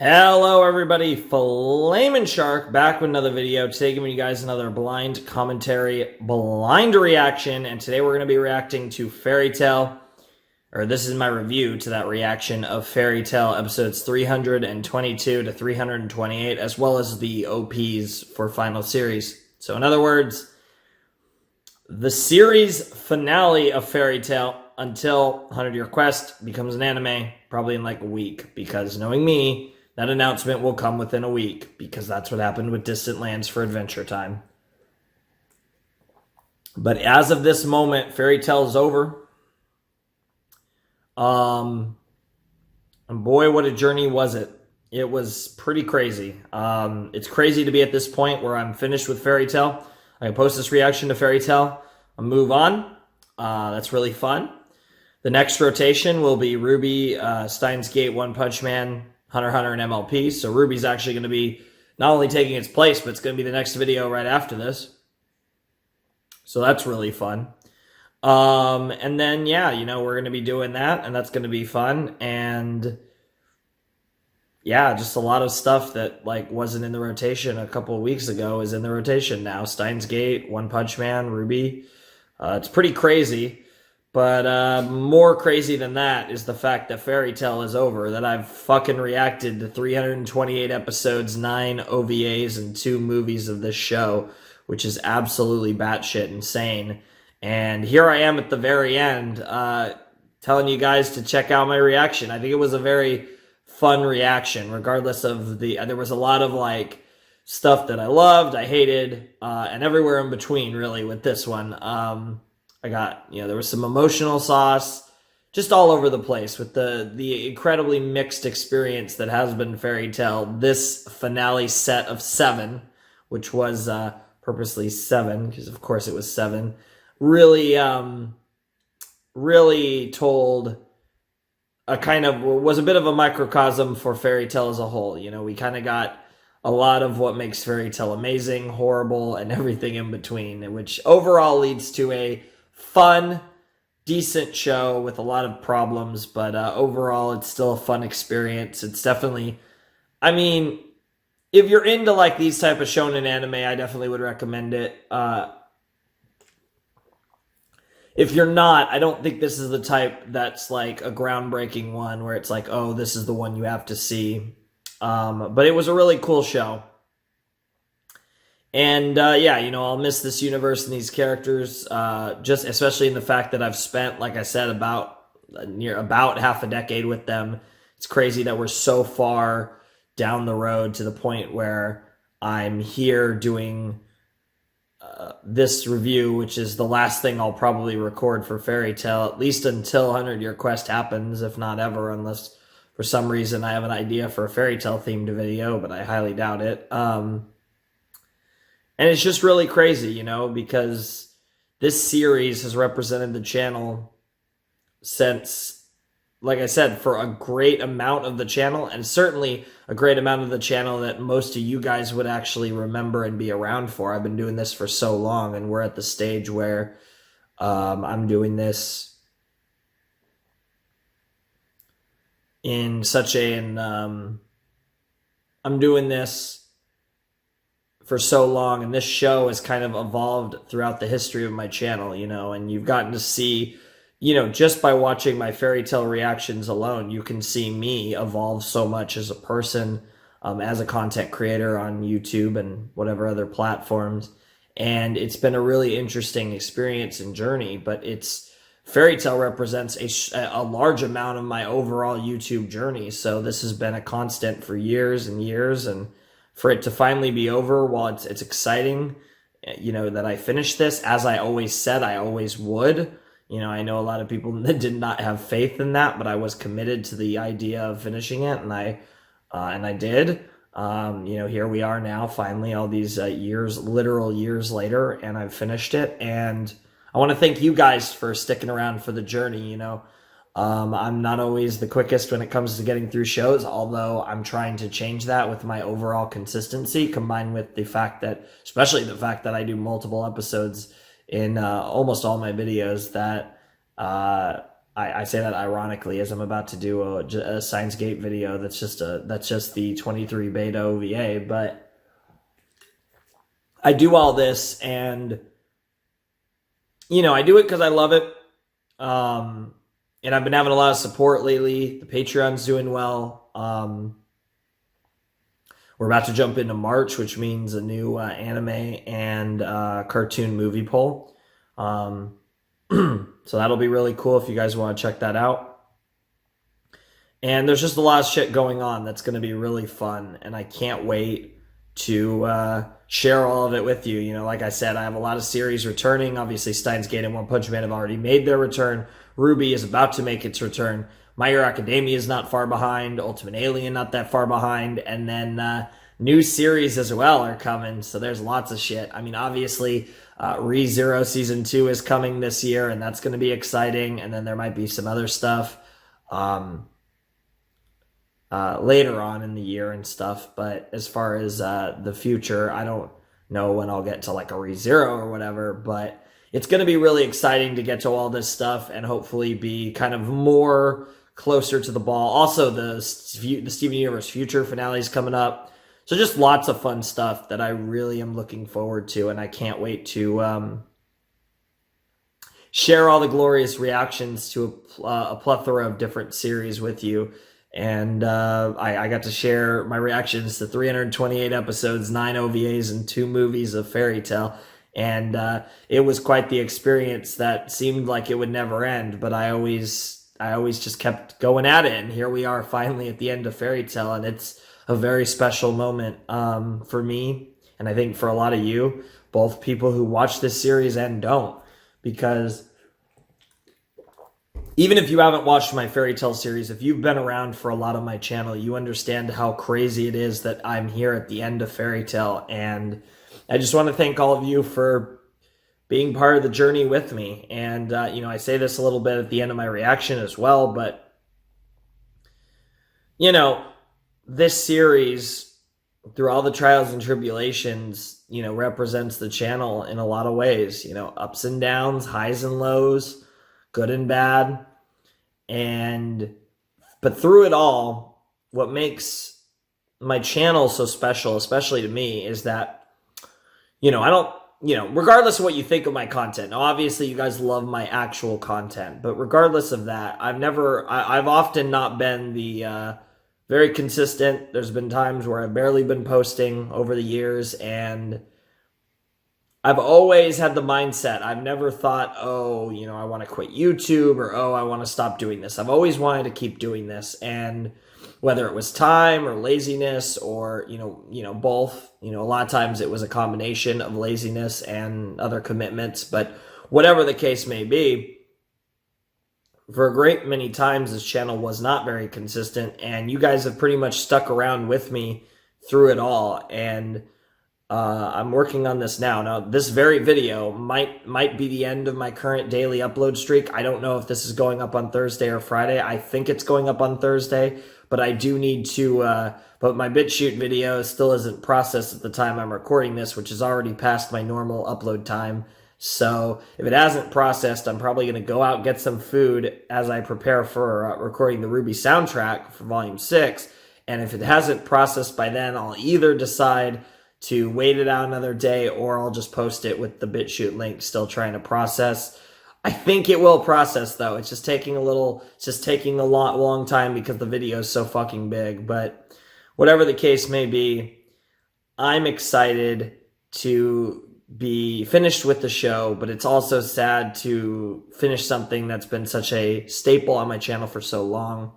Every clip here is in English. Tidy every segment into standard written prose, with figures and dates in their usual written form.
Hello everybody, Flamin' Shark back with another video. Today giving you guys another blind commentary, blind reaction, and today we're going to be reacting to Fairy Tail, or this is my review to that reaction of Fairy Tail episodes 322 to 328, as well as the OPs for final series. So in other words, the series finale of Fairy Tail until 100 Year Quest becomes an anime, probably in like a week, because knowing me, that announcement will come within a week, because that's what happened with Distant Lands for Adventure Time. But as of this moment, Fairy Tail is over. And boy, what a journey was it. It was pretty crazy. It's crazy to be at this point where I'm finished with Fairy Tail. I can post this reaction to Fairy Tail. I'll move on. That's really fun. The next rotation will be RWBY, Steins Gate, One Punch Man, Hunter x Hunter, and MLP. So RWBY's actually going to be not only taking its place, but it's going to be the next video right after this. So that's really fun. And then, yeah, you know, we're going to be doing that, and that's going to be fun. And yeah, just a lot of stuff that like wasn't in the rotation a couple of weeks ago is in the rotation now. Steins Gate, One Punch Man, RWBY. It's pretty crazy. But more crazy than that is the fact that Fairy Tail is over, that I've fucking reacted to 328 episodes, 9 OVAs, and 2 movies of this show, which is absolutely batshit insane. And here I am at the very end, telling you guys to check out my reaction. I think it was a very fun reaction, regardless of there was a lot of like stuff that I loved, I hated, and everywhere in between, really, with this one. I got, you know, there was some emotional sauce just all over the place with the incredibly mixed experience that has been Fairy Tail. This finale set of 7, which was purposely 7, because of course it was 7, really told a kind of, was a bit of a microcosm for Fairy Tail as a whole. You know, we kind of got a lot of what makes Fairy Tail amazing, horrible, and everything in between, which overall leads to a fun, decent show with a lot of problems, but overall it's still a fun experience. It's definitely, I mean, if you're into like these type of shonen anime, I definitely would recommend it. If you're not, I don't think this is the type that's like a groundbreaking one where it's like, oh, this is the one you have to see. But it was a really cool show. And yeah, you know, I'll miss this universe and these characters, just especially in the fact that I've spent, like I said, about half a decade with them. It's crazy that we're so far down the road to the point where I'm here doing this review, which is the last thing I'll probably record for Fairy Tail, at least until 100 Year Quest happens, if not ever, unless for some reason I have an idea for a Fairy Tail themed video, but I highly doubt it. And it's just really crazy, you know, because this series has represented the channel since, like I said, for a great amount of the channel, and certainly a great amount of the channel that most of you guys would actually remember and be around for. I've been doing this for so long, and we're at the stage where I'm doing this in such I'm doing this for so long, and this show has kind of evolved throughout the history of my channel, you know, and you've gotten to see, you know, just by watching my Fairy Tail reactions alone, you can see me evolve so much as a person, as a content creator on YouTube and whatever other platforms. And it's been a really interesting experience and journey, but Fairy Tail represents a large amount of my overall YouTube journey. So this has been a constant for years and years, and for it to finally be over, while it's exciting, you know, that I finished this, as I always said I always would. You know, I know a lot of people that did not have faith in that, but I was committed to the idea of finishing it, and I did. You know, here we are now, finally, all these literal years later, and I've finished it. And I want to thank you guys for sticking around for the journey, you know. I'm not always the quickest when it comes to getting through shows, although I'm trying to change that with my overall consistency, combined with the fact that, especially the fact that I do multiple episodes in almost all my videos, that I say that ironically, as I'm about to do a Science Gate video. That's just the 23 beta OVA, but I do all this, and I do it because I love it. And I've been having a lot of support lately. The Patreon's doing well. We're about to jump into March, which means a new anime and cartoon movie poll. So that'll be really cool if you guys want to check that out. And there's just a lot of shit going on that's going to be really fun, and I can't wait to share all of it with you. Like I said, I have a lot of series returning. Obviously, Steins Gate and One Punch Man have already made their return. RWBY is about to make its return. My Hero Academia is not far behind. Ultimate Alien not that far behind. And then new series as well are coming. So there's lots of shit. I mean, obviously, ReZero Season 2 is coming this year, and that's going to be exciting. And then there might be some other stuff later on in the year and stuff. But as far as the future, I don't know when I'll get to like a ReZero or whatever. But it's going to be really exciting to get to all this stuff and hopefully be kind of more closer to the ball. Also, the Steven Universe Future finale is coming up. So just lots of fun stuff that I really am looking forward to, and I can't wait to share all the glorious reactions to a plethora of different series with you. And I got to share my reactions to 328 episodes, 9 OVAs, and 2 movies of Fairy Tail. And it was quite the experience that seemed like it would never end, but I always just kept going at it. And here we are finally at the end of Fairy Tail, and it's a very special moment for me, and I think for a lot of you, both people who watch this series and don't, because even if you haven't watched my Fairy Tail series, if you've been around for a lot of my channel, you understand how crazy it is that I'm here at the end of Fairy Tail. And I just want to thank all of you for being part of the journey with me. And, I say this a little bit at the end of my reaction as well, but, this series, through all the trials and tribulations, represents the channel in a lot of ways, ups and downs, highs and lows, good and bad. But through it all, what makes my channel so special, especially to me, is that, I don't, regardless of what you think of my content, now obviously you guys love my actual content, but regardless of that, I've often not been the very consistent. There's been times where I've barely been posting over the years, and I've always had the mindset. I've never thought, I want to quit YouTube, or, I want to stop doing this. I've always wanted to keep doing this. And whether it was time or laziness or, both, a lot of times it was a combination of laziness and other commitments, but whatever the case may be, for a great many times, this channel was not very consistent, and you guys have pretty much stuck around with me through it all. And I'm working on this now. Now, this very video might be the end of my current daily upload streak. I don't know if this is going up on Thursday or Friday. I think it's going up on Thursday, but I do need to, but my BitChute video still isn't processed at the time I'm recording this, which is already past my normal upload time. So if it hasn't processed, I'm probably going to go out and get some food as I prepare for recording the RWBY soundtrack for Volume 6. And if it hasn't processed by then, I'll either decide to wait it out another day, or I'll just post it with the BitChute link still trying to process. I think it will process, though. It's just taking a long time because the video is so fucking big. But whatever the case may be, I'm excited to be finished with the show, but it's also sad to finish something that's been such a staple on my channel for so long.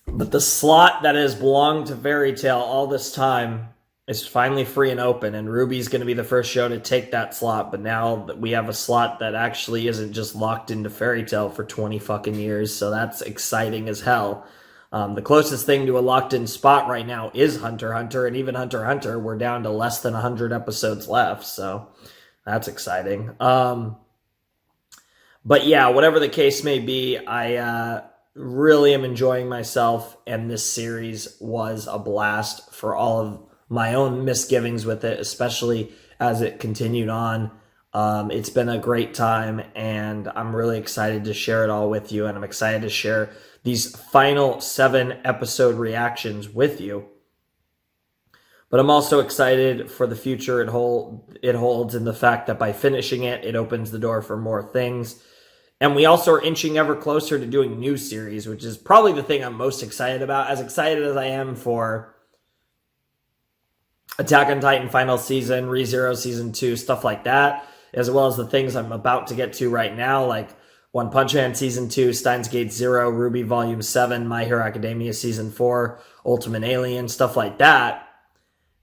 But the slot that has belonged to Fairy Tail all this time is finally free and open, and RWBY's going to be the first show to take that slot. But now that we have a slot that actually isn't just locked into Fairy Tail for 20 fucking years, so that's exciting as hell. The closest thing to a locked-in spot right now is Hunter x Hunter, and even Hunter x Hunter, we're down to less than 100 episodes left, so that's exciting. But yeah, whatever the case may be, I really am enjoying myself, and this series was a blast for all of my own misgivings with it, especially as it continued on. It's been a great time, and I'm really excited to share it all with you, and I'm excited to share these final 7 episode reactions with you. But I'm also excited for the future it holds, and the fact that by finishing it, it opens the door for more things. And we also are inching ever closer to doing new series, which is probably the thing I'm most excited about. As excited as I am for Attack on Titan final season, ReZero season 2, stuff like that, as well as the things I'm about to get to right now, like One Punch Man season 2, Steins Gate Zero, Ruby volume 7, My Hero Academia season 4, Ultimate Alien, stuff like that.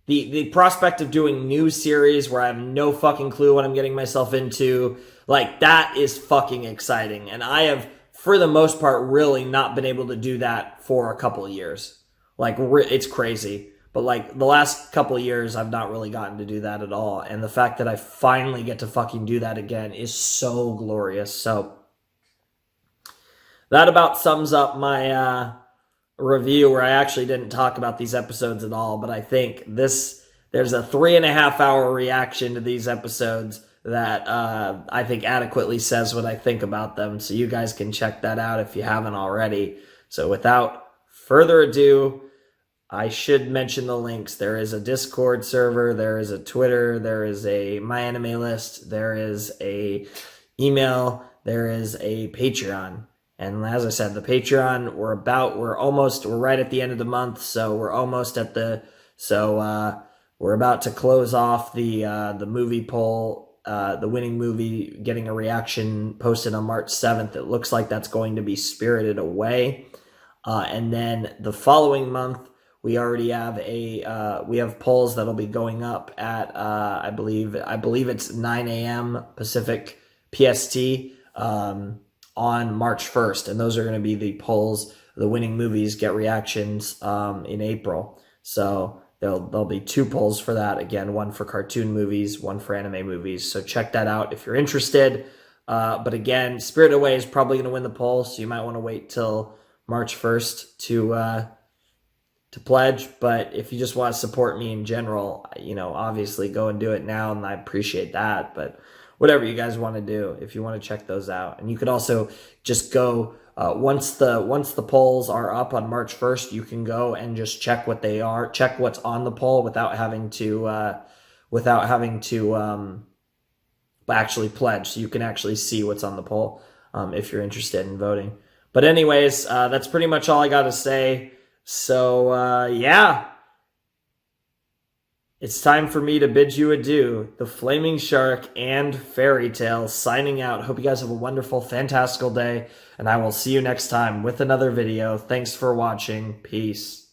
The prospect of doing new series where I have no fucking clue what I'm getting myself into, like, that is fucking exciting. And I have, for the most part, really not been able to do that for a couple of years. Like, it's crazy. But, like, the last couple of years, I've not really gotten to do that at all. And the fact that I finally get to fucking do that again is so glorious. So, that about sums up my review, where I actually didn't talk about these episodes at all, but I think there's a 3.5 hour reaction to these episodes that I think adequately says what I think about them. So you guys can check that out if you haven't already. So without further ado, I should mention the links. There is a Discord server, there is a Twitter, there is a My Anime List, there is a email, there is a Patreon. And as I said, the Patreon, we're right at the end of the month, so we're almost at we're about to close off the movie poll, the winning movie getting a reaction posted on March 7th. It looks like that's going to be Spirited Away. And then the following month, we already have we have polls that'll be going up at, I believe it's 9 a.m. Pacific PST, on March 1st, and those are going to be the polls. The winning movies get reactions in April, so there'll be 2 polls for that. Again, one for cartoon movies, one for anime movies. So check that out if you're interested. But again, Spirited Away is probably going to win the poll, so you might want to wait till March 1st to pledge. But if you just want to support me in general, obviously go and do it now, and I appreciate that. But whatever you guys want to do, if you want to check those out. And you could also just go, once the polls are up on March 1st, you can go and just check what they are, check what's on the poll without having to actually pledge. So you can actually see what's on the poll if you're interested in voting. But anyways, that's pretty much all I got to say. So, yeah. It's time for me to bid you adieu. The Flaming Shark and Fairy Tale signing out. Hope you guys have a wonderful, fantastical day, and I will see you next time with another video. Thanks for watching. Peace.